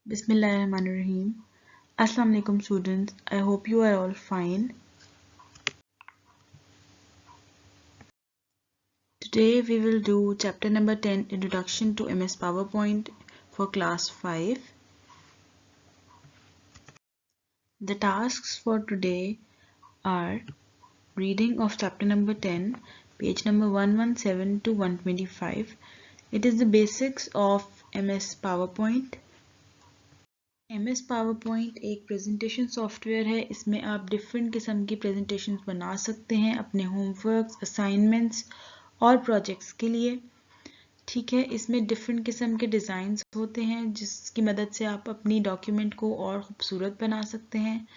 Bismillahirrahmanirrahim. Assalamu alaikum students. I hope you are all fine. Today we will do chapter number 10, Introduction to MS PowerPoint for class 5. The tasks for today are reading of chapter number 10, page number 117 to 125. It is the basics of MS PowerPoint. MS PowerPoint एक presentation software है। इसमें आप different किस्म की presentations बना सकते हैं अपने होमवर्क्स, असाइनमेंट्स और प्रोजेक्ट्स के लिए। ठीक है, इसमें डिफरेंट किस्म के डिज़ाइंस होते हैं जिसकी मदद से आप अपनी डॉक्यूमेंट को और ख़ूबसूरत बना सकते हैं।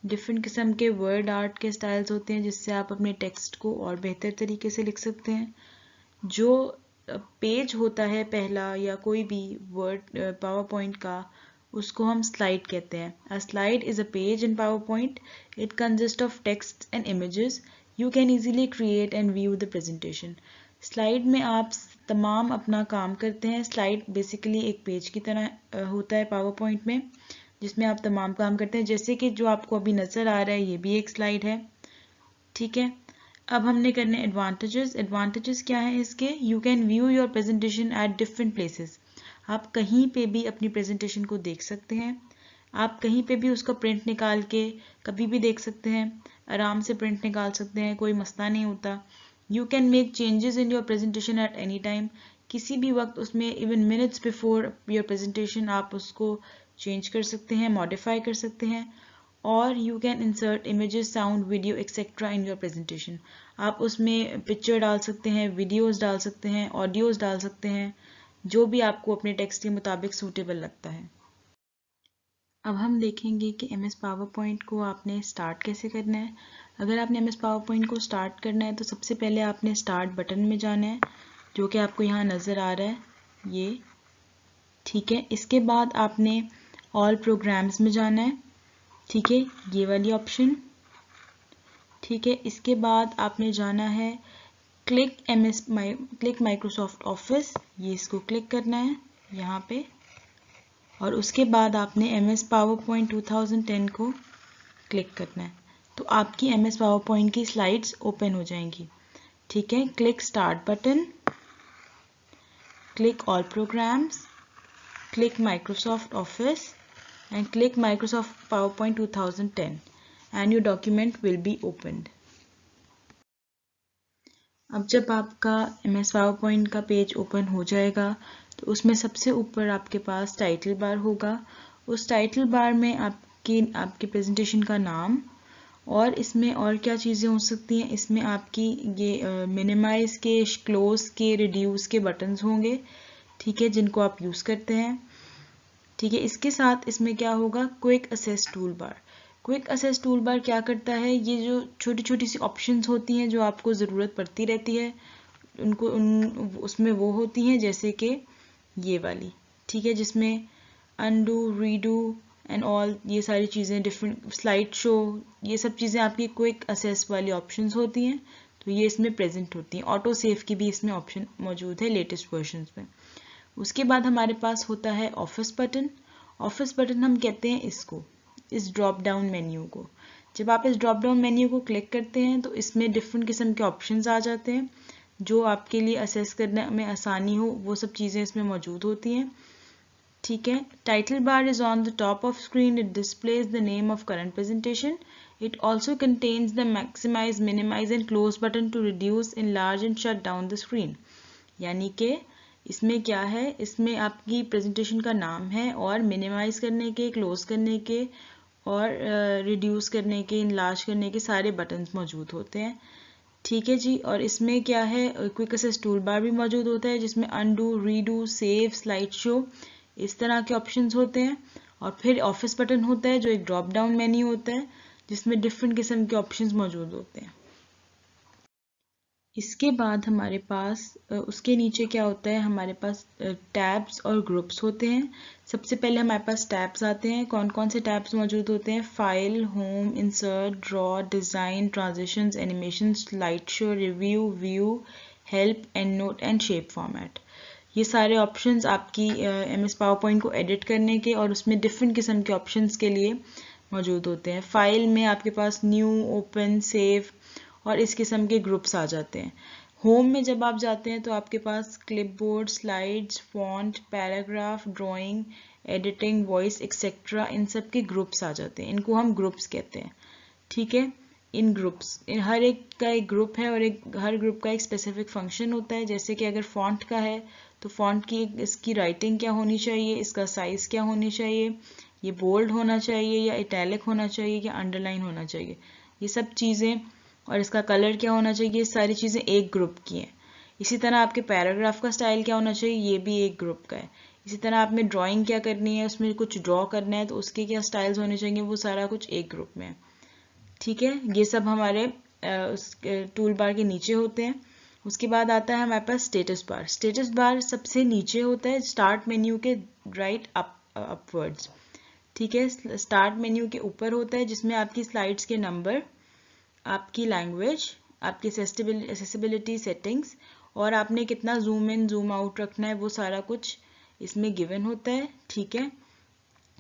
डिफरेंट किस्म के वर्ड आर्ट के स्टाइल्स होते हैं जिससे आप अपने टेक्स्ट को और बेहतर तरीके से लिख सकते हैं। जो पेज होता है पहला या कोई भी वर्ड पावर का, उसको हम स्लाइड कहते हैं। अ slide is a page in power point. It consist of text and images. You can easily create and view the presentation. Slide में आप तमाम अपना काम करते हैं। स्लाइड बेसिकली एक पेज की तरह होता है पावर पॉइंट में, जिसमें आप तमाम काम करते हैं। जैसे कि जो आपको अभी नज़र आ रहा है, ये भी एक स्लाइड है। ठीक है, अब हमने करने एडवांटेजेस। एडवांटेजेस क्या है इसके? You can view your presentation at different places. आप कहीं पे भी अपनी प्रेजेंटेशन को देख सकते हैं। आप कहीं पे भी उसका प्रिंट निकाल के कभी भी देख सकते हैं। आराम से प्रिंट निकाल सकते हैं, कोई मसला नहीं होता। You can make changes in your presentation at any time. किसी भी वक्त उसमें even minutes before your presentation आप उसको चेंज कर सकते हैं, मॉडिफाई कर सकते हैं। और you can insert images, sound, video etcetera in your presentation. आप उसमें पिक्चर डाल सकते हैं, वीडियोस डाल सकते हैं, ऑडियोस डाल सकते हैं, जो भी आपको अपने टेक्स्ट के मुताबिक सूटेबल लगता है। अब हम देखेंगे कि MS पावर पॉइंट को आपने स्टार्ट कैसे करना है। अगर आपने MS पावर पॉइंट को स्टार्ट करना है तो सबसे पहले आपने स्टार्ट बटन में जाना है, जो कि आपको यहाँ नज़र आ रहा है, ये। ठीक है, इसके बाद आपने ऑल प्रोग्राम्स में जाना है। ठीक है, ये वाली ऑप्शन। ठीक है, इसके बाद आपने जाना है क्लिक माइक्रोसॉफ्ट ऑफिस, ये इसको क्लिक करना है यहाँ पे। और उसके बाद आपने MS PowerPoint 2010 को क्लिक करना है, तो आपकी MS PowerPoint की स्लाइड्स ओपन हो जाएंगी। ठीक है, click start button, click all programmes, click Microsoft office and click Microsoft PowerPoint 2010 and your document will be opened. अब जब आपका MS PowerPoint का पेज ओपन हो जाएगा तो उसमें सबसे ऊपर आपके पास टाइटल बार होगा। उस टाइटल बार में आपकी प्रेजेंटेशन का नाम, और इसमें और क्या चीज़ें हो सकती हैं, इसमें आपकी ये मिनिमाइज के, क्लोज के, रिड्यूस के बटन्स होंगे। ठीक है, जिनको आप यूज़ करते हैं। ठीक है, इसके साथ इसमें क्या होगा, quick assess tool bar. Quick assess tool bar क्या करता है, ये जो छोटी छोटी सी ऑप्शंस होती हैं जो आपको ज़रूरत पड़ती रहती है, उसमें वो होती हैं, जैसे कि ये वाली। ठीक है, जिसमें अनडू, रीडू एंड ऑल, ये सारी चीज़ें, डिफरेंट स्लाइड शो, ये सब चीज़ें आपकी क्विक असेस वाली ऑप्शंस होती हैं। तो ये इसमें प्रेजेंट होती हैं। ऑटो सेव की भी इसमें ऑप्शन मौजूद है लेटेस्ट वर्जन्स में। उसके बाद हमारे पास होता है ऑफिस बटन। ऑफिस बटन हम कहते हैं इसको, इस ड्रॉप डाउन मेन्यू को। जब आप इस ड्रॉप डाउन मेन्यू को क्लिक करते हैं तो इसमें डिफरेंट किस्म के ऑप्शंस आ जाते हैं, जो आपके लिए असेस करने में आसानी हो, वो सब चीज़ें इसमें मौजूद होती हैं। ठीक है, title bar is on the top of screen. It displays the name of current presentation. It also contains the maximize, minimize and close button to reduce, enlarge and shut down the screen. यानी कि इसमें क्या है, इसमें आपकी presentation का नाम है और मिनिमाइज करने के, क्लोज करने के और रिड्यूस करने के, इनलार्ज करने के सारे बटन्स मौजूद होते हैं। ठीक है जी, और इसमें क्या है, क्विक असेस टूल बार भी मौजूद होता है, जिसमें undo, redo, save, slide show, इस तरह के ऑप्शंस होते हैं। और फिर ऑफिस बटन होता है जो एक ड्रॉप डाउन मेन्यू होता है, जिसमें डिफरेंट किस्म के ऑप्शंस मौजूद होते हैं। इसके बाद हमारे पास उसके नीचे क्या होता है, हमारे पास टैब्स और ग्रुप्स होते हैं। सबसे पहले हमारे पास टैब्स आते हैं। कौन कौन से टैब्स मौजूद होते हैं? File, home, insert, draw, design, transitions, animation, slide show, review, view, help, and note and shape format. ये सारे ऑप्शंस आपकी MS पावर पॉइंट को एडिट करने के और उसमें डिफरेंट किस्म के ऑप्शंस के लिए मौजूद होते हैं। फाइल में आपके पास न्यू, ओपन, सेव और इस किस्म के ग्रुप्स आ जाते हैं। होम में जब आप जाते हैं तो आपके पास clipboard, slides, font, paragraph, drawing, editing, voice etcetera, इन सब के ग्रुप्स आ जाते हैं। इनको हम ग्रुप्स कहते हैं। ठीक है, इन ग्रुप्स, हर एक का एक ग्रुप है और हर ग्रुप का एक स्पेसिफिक फंक्शन होता है। जैसे कि अगर फॉन्ट का है तो फॉन्ट की इसकी राइटिंग क्या होनी चाहिए, इसका साइज क्या होनी चाहिए, ये बोल्ड होना चाहिए या इटैलिक होना चाहिए या अंडरलाइन होना चाहिए, ये सब चीज़ें, और इसका कलर क्या होना चाहिए, ये सारी चीज़ें एक ग्रुप की हैं। इसी तरह आपके पैराग्राफ का स्टाइल क्या होना चाहिए, ये भी एक ग्रुप का है। इसी तरह आपने ड्राइंग क्या करनी है, उसमें कुछ ड्रॉ करना है तो उसके क्या स्टाइल्स होने चाहिए, वो सारा कुछ एक ग्रुप में है। ठीक है, ये सब हमारे उस टूल बार के नीचे होते हैं। उसके बाद आता है हमारे पास स्टेटस बार। स्टेटस बार सबसे नीचे होता है स्टार्ट मेन्यू के राइट अपवर्ड्स। ठीक है, स्टार्ट मेन्यू के ऊपर होता है जिसमें आपकी स्लाइड्स के नंबर, आपकी लैंग्वेज, आपकी एक्सेसिबिलिटी सेटिंग्स और आपने कितना जूम इन जूम आउट रखना है, वो सारा कुछ इसमें गिवन होता है। ठीक है,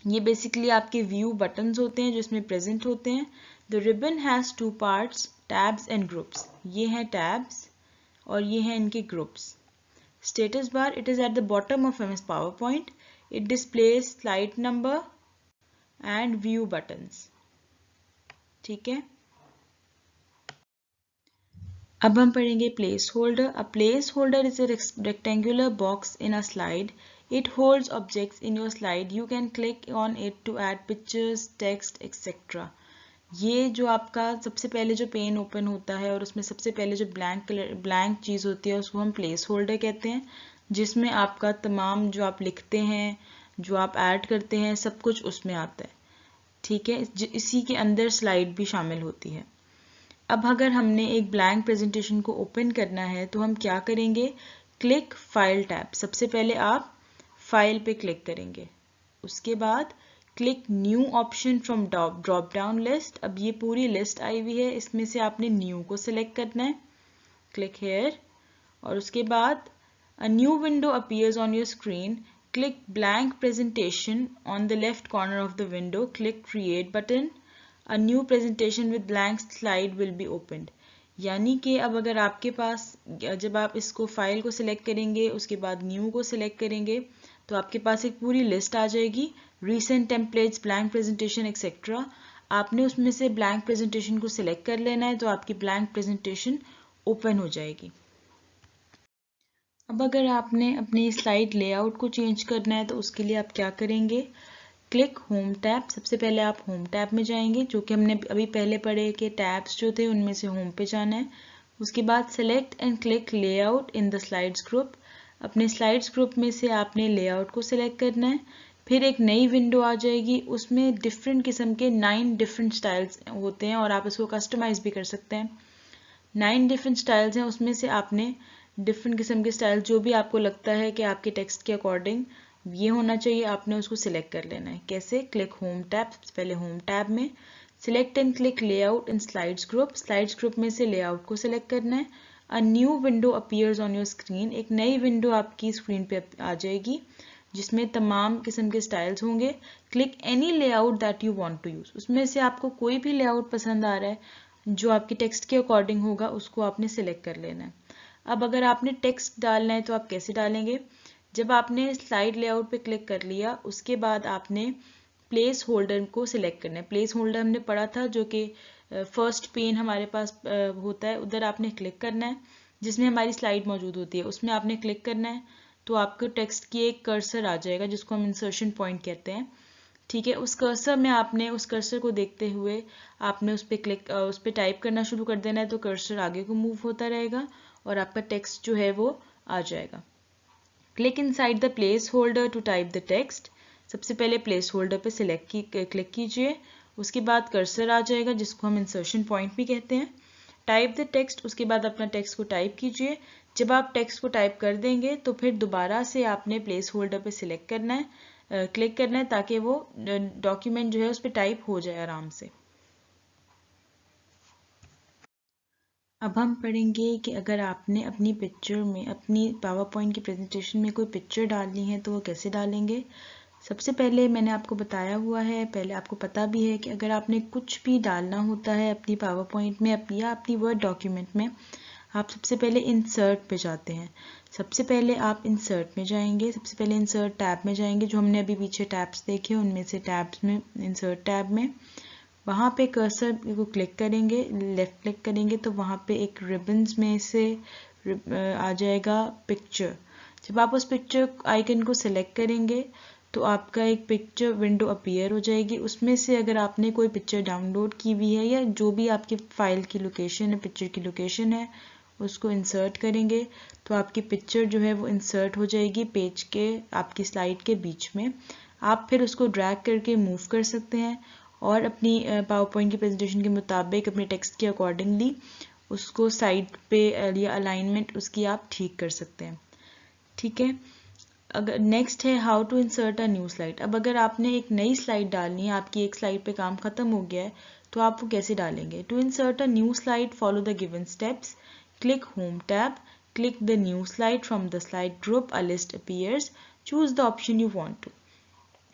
ये बेसिकली आपके व्यू बटन्स होते हैं जो इसमें प्रेजेंट होते हैं। The ribbon has two parts, tabs and groups. ये हैं टैब्स और ये हैं इनके groups. Status bar, it is at the bottom of MS power point. It displays slide number and view buttons. ठीक है, अब हम पढ़ेंगे place holder. A place holder is a rectangular box in a slide. It holds objects in your slide. You can click on it to add pictures, text, etc. ये जो आपका सबसे पहले जो पेन ओपन होता है और उसमें सबसे पहले जो ब्लैंक चीज़ होती है उसको हम प्लेस होल्डर कहते हैं, जिसमें आपका तमाम जो आप लिखते हैं, जो आप ऐड करते हैं, सब कुछ उसमें आता है। ठीक है, इसी के अंदर स्लाइड भी शामिल होती है। अब अगर हमने एक ब्लैंक प्रेजेंटेशन को ओपन करना है तो हम क्या करेंगे, क्लिक फाइल टैब। सबसे पहले आप फाइल पे क्लिक करेंगे, उसके बाद click new option from drop down list. अब ये पूरी लिस्ट आई हुई है, इसमें से आपने न्यू को सिलेक्ट करना है, क्लिक हेयर, और उसके बाद a new window appears on your screen. Click blank presentation on the left corner of the window, click create button. A new presentation with blank slide will be opened. यानी कि अब अगर आपके पास, जब आप इसको फाइल को सिलेक्ट करेंगे उसके बाद न्यू को सिलेक्ट करेंगे तो आपके पास एक पूरी लिस्ट आ जाएगी, recent templates, blank presentation etcetera. आपने उसमें से ब्लैंक प्रेजेंटेशन को सिलेक्ट कर लेना है तो आपकी ब्लैंक प्रेजेंटेशन ओपन हो जाएगी। अब अगर आपने अपनी स्लाइड लेआउट को चेंज करना है तो उसके लिए आप क्या करेंगे, क्लिक होम टैब। सबसे पहले आप होम टैब में जाएंगे, जो कि हमने अभी पहले पढ़े कि टैब्स जो थे उनमें से होम पे जाना है। उसके बाद select and click layout in the slides group. अपने स्लाइड्स ग्रुप में से आपने लेआउट को सिलेक्ट करना है। फिर एक नई विंडो आ जाएगी, उसमें डिफरेंट किस्म के 9 डिफरेंट स्टाइल्स होते हैं और आप इसको कस्टमाइज भी कर सकते हैं। 9 डिफरेंट स्टाइल्स हैं, उसमें से आपने डिफरेंट किस्म के स्टाइल जो भी आपको लगता है कि आपके टेक्स्ट के अकॉर्डिंग ये होना चाहिए, आपने उसको सिलेक्ट कर लेना है। कैसे, क्लिक होम टैब। सबसे पहले होम टैब में select and click layout in slides group. Slides group में से लेआउट को सिलेक्ट करना है। A new window appears on your screen. एक नई विंडो आपकी स्क्रीन पे आ जाएगी जिसमें तमाम किस्म के स्टाइल्स होंगे। Click any layout that you want to use. उसमें से आपको कोई भी लेआउट पसंद आ रहा है जो आपकी टेक्स्ट के अकॉर्डिंग होगा, उसको आपने सिलेक्ट कर लेना है। अब अगर आपने टेक्स्ट डालना है तो आप कैसे डालेंगे, जब आपने स्लाइड लेआउट पे क्लिक कर लिया उसके बाद आपने प्लेस होल्डर को सिलेक्ट करना है। प्लेस होल्डर हमने पढ़ा था जो कि फर्स्ट पेन हमारे पास होता है, उधर आपने क्लिक करना है जिसमें हमारी स्लाइड मौजूद होती है, उसमें आपने क्लिक करना है तो आपको टेक्स्ट की एक कर्सर आ जाएगा जिसको हम इंसर्शन पॉइंट कहते हैं। ठीक है, उस कर्सर में आपने उस कर्सर को देखते हुए आपने उस पर उस पर टाइप करना शुरू कर देना है, तो कर्सर आगे को मूव होता रहेगा और आपका टेक्स्ट जो है वो आ जाएगा। Click inside the placeholder to type the text. सबसे पहले प्लेस होल्डर पे क्लिक कीजिए, उसके बाद कर्सर आ जाएगा जिसको हम इंसर्शन पॉइंट भी कहते हैं। टाइप द टेक्स्ट, उसके बाद अपना टेक्स्ट को टाइप कीजिए। जब आप टेक्स्ट को टाइप कर देंगे तो फिर दोबारा से आपने प्लेस होल्डर पे सिलेक्ट करना है, क्लिक करना है ताकि वो डॉक्यूमेंट जो है उस पर टाइप हो जाए आराम से। अब हम पढ़ेंगे कि अगर आपने अपनी पिक्चर में, अपनी पावर पॉइंट की प्रेजेंटेशन में कोई पिक्चर डालनी है तो वो कैसे डालेंगे। सबसे पहले मैंने आपको बताया हुआ है, पहले आपको पता भी है कि अगर आपने कुछ भी डालना होता है अपनी पावर पॉइंट में या अपनी वर्ड डॉक्यूमेंट में, आप सबसे पहले इंसर्ट पे जाते हैं। सबसे पहले आप इंसर्ट में जाएंगे, सबसे पहले इंसर्ट टैब में जाएंगे, जो हमने अभी पीछे टैब्स देखे उनमें से टैब्स में, इंसर्ट टैब में वहाँ पे कर्सर को क्लिक करेंगे, लेफ्ट क्लिक करेंगे तो वहाँ पे एक रिबन्स में से आ जाएगा पिक्चर। जब आप उस पिक्चर आइकन को सिलेक्ट करेंगे तो आपका एक पिक्चर विंडो अपीयर हो जाएगी। उसमें से अगर आपने कोई पिक्चर डाउनलोड की हुई है या जो भी आपकी फाइल की लोकेशन है, पिक्चर की लोकेशन है, उसको इंसर्ट करेंगे तो आपकी पिक्चर जो है वो इंसर्ट हो जाएगी पेज के, आपकी स्लाइड के बीच में। आप फिर उसको ड्रैग करके मूव कर सकते हैं और अपनी पावर पॉइंट की प्रेजेंटेशन के मुताबिक अपने टेक्स्ट के अकॉर्डिंगली उसको साइड पे या अलाइनमेंट उसकी आप ठीक कर सकते हैं। ठीक है, अगर नेक्स्ट है how to insert a new slide. अब अगर आपने एक नई स्लाइड डालनी है, आपकी एक स्लाइड पे काम खत्म हो गया है, तो आप वो कैसे डालेंगे। To insert a new slide follow the given steps, click home tab, click the new slide from the slide group, a list appears, choose the option you want to.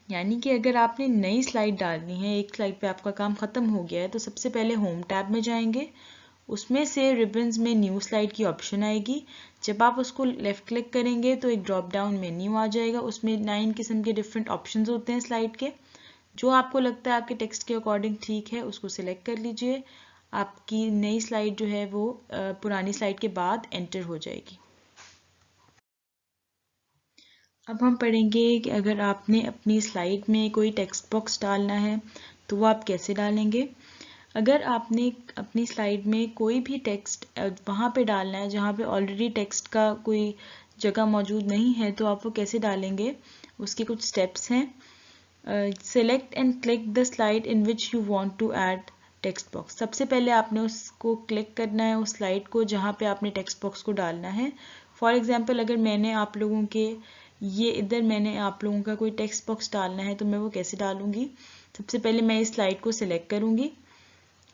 यानी कि अगर आपने नई स्लाइड डालनी है, एक स्लाइड पे आपका काम खत्म हो गया है, तो सबसे पहले होम टैब में जाएंगे, उसमें से रिबन्स में न्यू स्लाइड की ऑप्शन आएगी। जब आप उसको लेफ्ट क्लिक करेंगे तो एक ड्रॉप डाउन मेन्यू आ जाएगा, उसमें 9 किस्म के डिफरेंट ऑप्शंस होते हैं स्लाइड के। जो आपको लगता है आपके टेक्स्ट के अकॉर्डिंग ठीक है उसको सिलेक्ट कर लीजिए। आपकी नई स्लाइड जो है वो पुरानी स्लाइड के बाद एंटर हो जाएगी। अब हम पढ़ेंगे कि अगर आपने अपनी स्लाइड में कोई टेक्स्ट बॉक्स डालना है तो वो आप कैसे डालेंगे। अगर आपने अपनी स्लाइड में कोई भी टेक्स्ट वहाँ पे डालना है जहाँ पे ऑलरेडी टेक्स्ट का कोई जगह मौजूद नहीं है, तो आप वो कैसे डालेंगे, उसके कुछ स्टेप्स हैं। Select and click the slide in which you want to add text box. सबसे पहले आपने उसको क्लिक करना है, उस स्लाइड को जहाँ पे आपने टेक्स्ट बॉक्स को डालना है। फॉर एग्जाम्पल अगर मैंने आप लोगों के मैंने आप लोगों का कोई टेक्स्ट बॉक्स डालना है तो मैं वो कैसे डालूंगी। सबसे पहले मैं इस स्लाइड को सिलेक्ट करूंगी,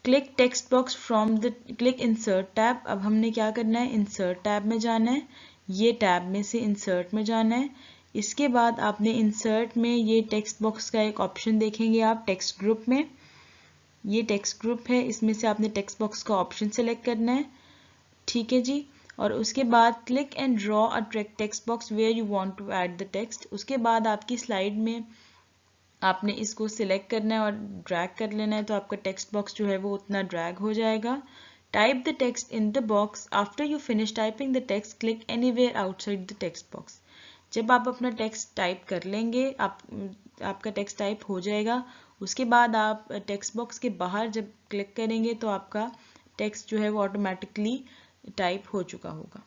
click text box from the click insert tab. अब हमने क्या करना है, इंसर्ट टैब में जाना है, ये टैब में से इंसर्ट में जाना है। इसके बाद आपने इंसर्ट में ये टेक्स्ट बॉक्स का एक ऑप्शन देखेंगे आप टेक्स्ट ग्रुप में, ये टेक्स्ट ग्रुप है, इसमें से आपने टेक्स्ट बॉक्स का ऑप्शन सेलेक्ट करना है। ठीक है जी, और उसके बाद click and draw a text box where you want to add the text. उसके बाद आपकी स्लाइड में आपने इसको सिलेक्ट करना है और ड्रैग कर लेना है, तो आपका टेक्स्ट बॉक्स जो है वो उतना ड्रैग हो जाएगा। Type the text in the box, after you finish typing the text click anywhere outside the text box. जब आप अपना टेक्स्ट टाइप कर लेंगे, आपका टेक्स्ट टाइप हो जाएगा, उसके बाद आप टेक्स्ट बॉक्स के बाहर जब क्लिक करेंगे तो आपका टेक्स्ट जो है वो ऑटोमेटिकली टाइप हो चुका होगा।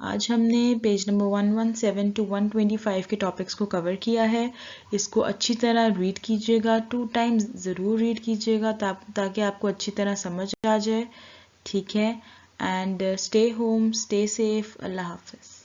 आज हमने पेज नंबर 117 टू 125 के टॉपिक्स को कवर किया है। इसको अच्छी तरह रीड कीजिएगा, 2 टाइम्स ज़रूर रीड कीजिएगा ताकि आपको अच्छी तरह समझ आ जाए। ठीक है, and stay home, stay safe, Allah हाफिज़।